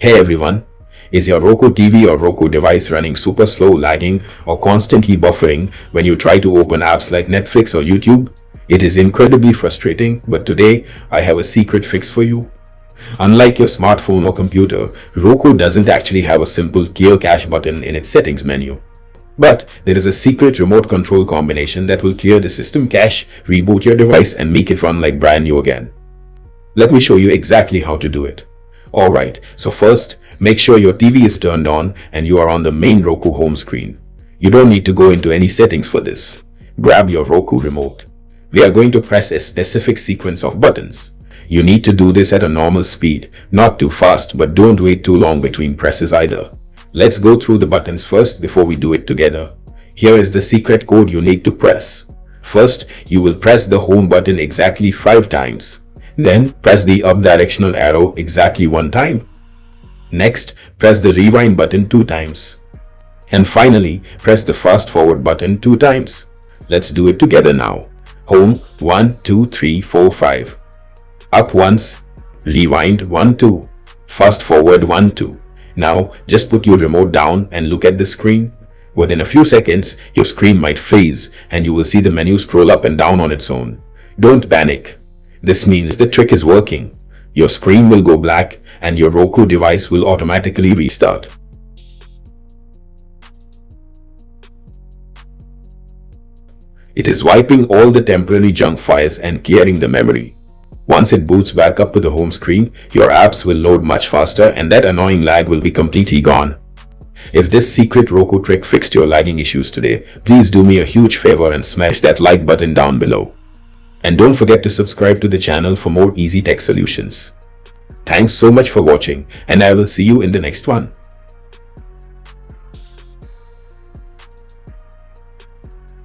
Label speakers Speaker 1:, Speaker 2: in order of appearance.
Speaker 1: Hey everyone, is your Roku TV or Roku device running super slow, lagging, or constantly buffering when you try to open apps like Netflix or YouTube? It is incredibly frustrating, but today I have a secret fix for you. Unlike your smartphone or computer, Roku doesn't actually have a simple clear cache button in its settings menu. But there is a secret remote control combination that will clear the system cache, reboot your device, and make it run like brand new again. Let me show you exactly how to do it. Alright, so first, make sure your TV is turned on and you are on the main Roku home screen. You don't need to go into any settings for this. Grab your Roku remote. We are going to press a specific sequence of buttons. You need to do this at a normal speed, not too fast, but don't wait too long between presses either. Let's go through the buttons first before we do it together. Here is the secret code you need to press. First, you will press the home button exactly 5 times. Then, press the up directional arrow exactly 1 time. Next, press the rewind button 2 times. And finally, press the fast forward button 2 times. Let's do it together now. Home 1, 2, 3, 4, 5. Up once. Rewind 1, 2. Fast forward 1, 2. Now, just put your remote down and look at the screen. Within a few seconds, your screen might freeze and you will see the menu scroll up and down on its own. Don't panic. This means the trick is working. Your screen will go black and your Roku device will automatically restart. It is wiping all the temporary junk files and clearing the memory. Once it boots back up to the home screen, your apps will load much faster and that annoying lag will be completely gone. If this secret Roku trick fixed your lagging issues today, please do me a huge favor and smash that like button down below. And don't forget to subscribe to the channel for more easy tech solutions. Thanks so much for watching, and I will see you in the next one.